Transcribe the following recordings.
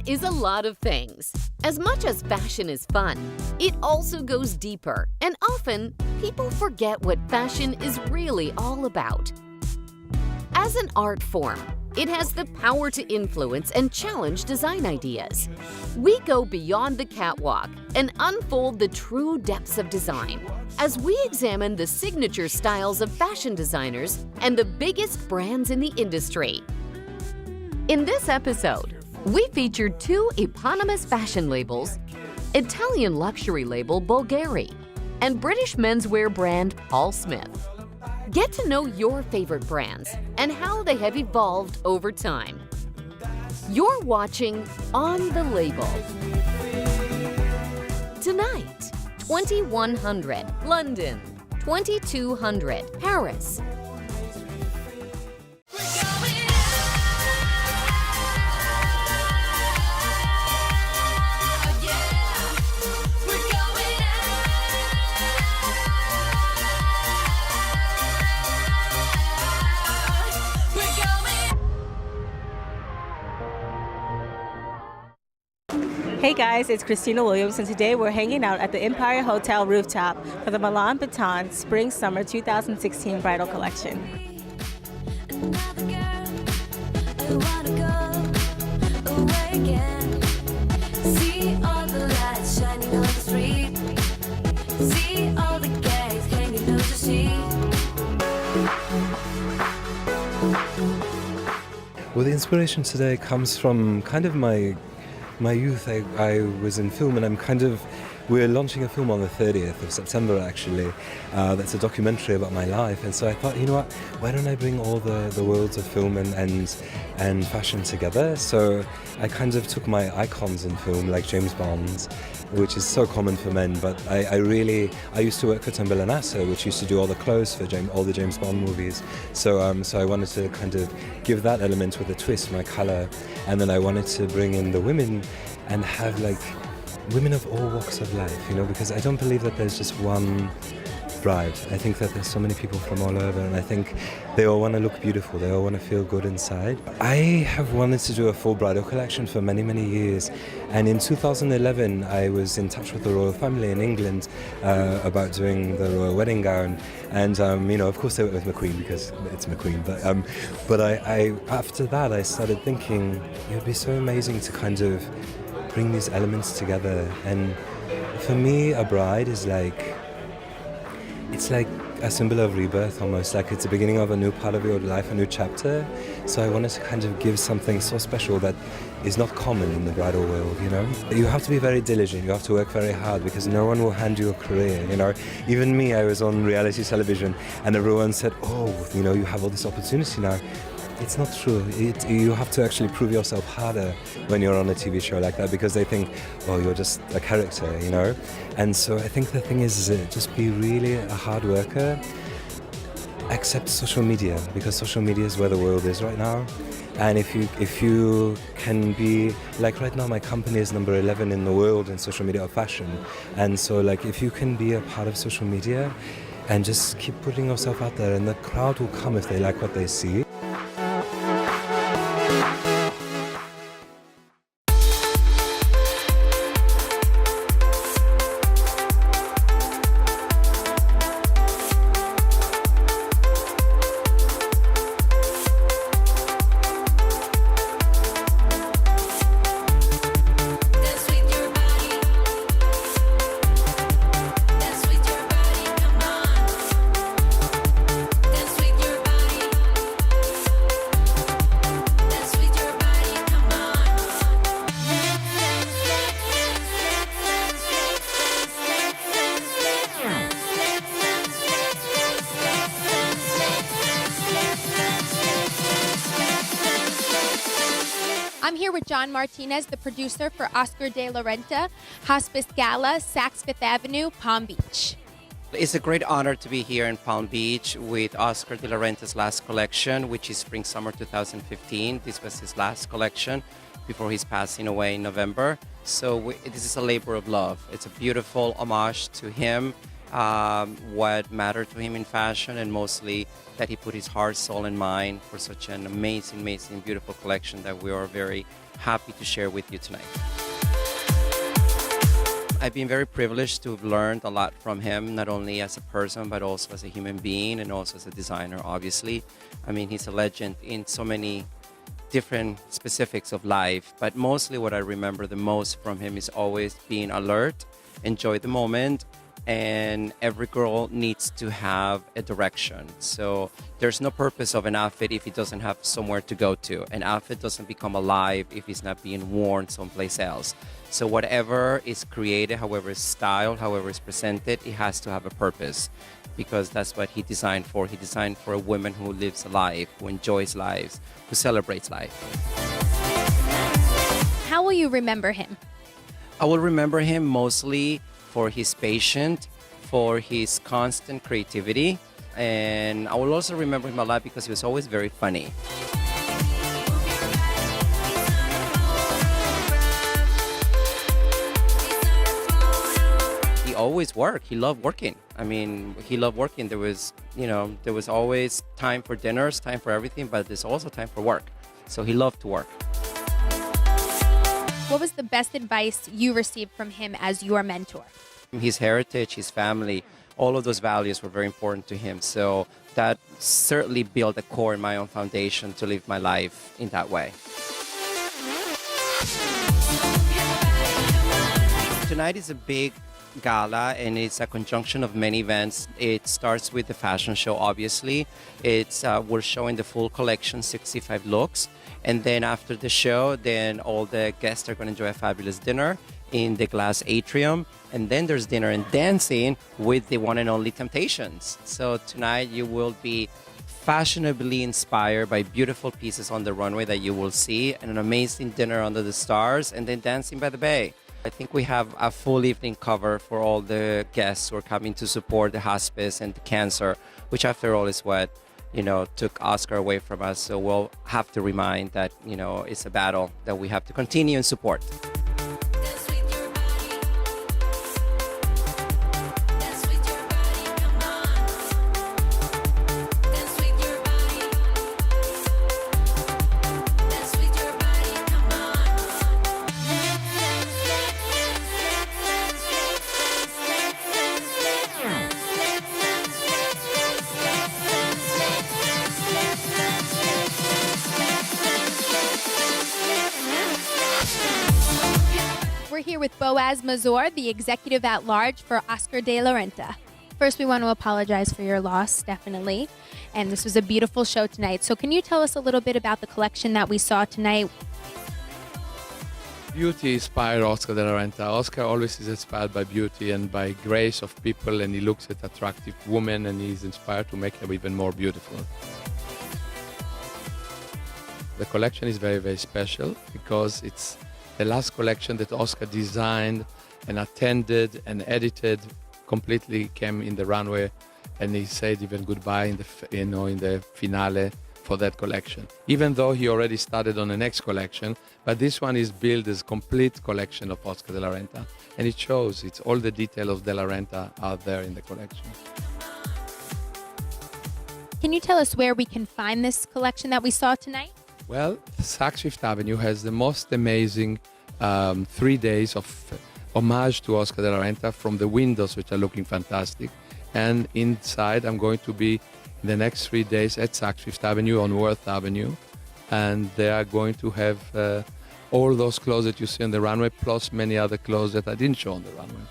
is a lot of things. As much as fashion is fun, it also goes deeper, and often people forget what fashion is really all about. As an art form, it has the power to influence and challenge design ideas. We go beyond the catwalk and unfold the true depths of design as we examine the signature styles of fashion designers and the biggest brands in the industry. In this episode, we featured two eponymous fashion labels, Italian luxury label Bulgari and British menswear brand Paul Smith. Get to know your favorite brands and how they have evolved over time. You're watching On the Label. Tonight, 2100 London, 2200 Paris. Hey guys, it's Christina Williams, and today we're hanging out at the Empire Hotel rooftop for the Milan Baton Spring-Summer 2016 Bridal Collection. Well, the inspiration today comes from kind of my youth. I was in film, and we're launching a film on the 30th of September actually. That's a documentary about my life, and so I thought, you know what, why don't I bring all the worlds of film and fashion together? So I kind of took my icons in film, like James Bond, which is so common for men, but I used to work for Tambella Nasser, which used to do all the clothes for all the James Bond movies. So I wanted to kind of give that element with a twist, my color, and then I wanted to bring in the women and have like women of all walks of life, you know, because I don't believe that there's just one bride. I think that there's so many people from all over, and I think they all want to look beautiful, they all want to feel good inside. I have wanted to do a full bridal collection for many, many years, and in 2011 I was in touch with the royal family in England about doing the royal wedding gown, and you know, of course they went with McQueen because it's McQueen, but I after that I started thinking it would be so amazing to kind of bring these elements together. And for me, a bride is like, it's like a symbol of rebirth almost, like it's the beginning of a new part of your life, a new chapter. So I wanted to kind of give something so special that is not common in the bridal world, you know. You have to be very diligent, you have to work very hard, because no one will hand you a career, you know. Even me, I was on reality television and everyone said, oh, you know, you have all this opportunity now. It's not true. You have to actually prove yourself harder when you're on a TV show like that, because they think, oh, you're just a character, you know. And so I think the thing is just be really a hard worker. Accept social media, because social media is where the world is right now. And if you can be, like right now my company is number 11 in the world in social media of fashion. And so like if you can be a part of social media and just keep putting yourself out there, and the crowd will come if they like what they see. I'm here with John Martinez, the producer for Oscar de la Renta, Hospice Gala, Saks Fifth Avenue, Palm Beach. It's a great honor to be here in Palm Beach with Oscar de la Renta's last collection, which is Spring-Summer 2015. This was his last collection before his passing away in November. So this is a labor of love. It's a beautiful homage to him what mattered to him in fashion, and mostly that he put his heart, soul, and mind for such an amazing, amazing, beautiful collection that we are very happy to share with you tonight. I've been very privileged to have learned a lot from him, not only as a person, but also as a human being and also as a designer, obviously. I mean, he's a legend in so many different specifics of life, but mostly what I remember the most from him is always being alert, enjoy the moment, and every girl needs to have a direction. So there's no purpose of an outfit if it doesn't have somewhere to go to. An outfit doesn't become alive if it's not being worn someplace else. So whatever is created, however it's styled, however it's presented, it has to have a purpose, because that's what he designed for. He designed for a woman who lives a life, who enjoys lives, who celebrates life. How will you remember him? I will remember him mostly for his patience, for his constant creativity, and I will also remember him a lot because he was always very funny. He always worked. He loved working. I mean, he loved working. There was always time for dinners, time for everything, but there's also time for work. So he loved to work. What was the best advice you received from him as your mentor? His heritage, his family, all of those values were very important to him. So that certainly built a core in my own foundation to live my life in that way. Tonight is a big gala, and it's a conjunction of many events. It starts with the fashion show, obviously. We're showing the full collection, 65 looks. And then after the show, then all the guests are going to enjoy a fabulous dinner in the glass atrium. And then there's dinner and dancing with the one and only Temptations. So tonight you will be fashionably inspired by beautiful pieces on the runway that you will see, and an amazing dinner under the stars, and then dancing by the bay. I think we have a full evening cover for all the guests who are coming to support the hospice and the cancer, which after all is what, took Oscar away from us. So we'll have to remind that, it's a battle that we have to continue and support. We're here with Boaz Mazor, the executive at large for Oscar de la Renta. First, we want to apologize for your loss, definitely. And this was a beautiful show tonight. So can you tell us a little bit about the collection that we saw tonight? Beauty inspired Oscar de la Renta. Oscar always is inspired by beauty and by grace of people, and he looks at attractive women and he's inspired to make them even more beautiful. The collection is very, very special because it's the last collection that Oscar designed and attended and edited. Completely came in the runway, and he said even goodbye in the finale for that collection. Even though he already started on the next collection, but this one is built as complete collection of Oscar de la Renta, and it shows. It's all the detail of de la Renta out there in the collection. Can you tell us where we can find this collection that we saw tonight? Well, Saks Fifth Avenue has the most amazing 3 days of homage to Oscar de la Renta, from the windows, which are looking fantastic. And inside, I'm going to be in the next 3 days at Saks Fifth Avenue on Worth Avenue. And they are going to have all those clothes that you see on the runway, plus many other clothes that I didn't show on the runway.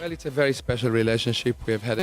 Well, it's a very special relationship. We have had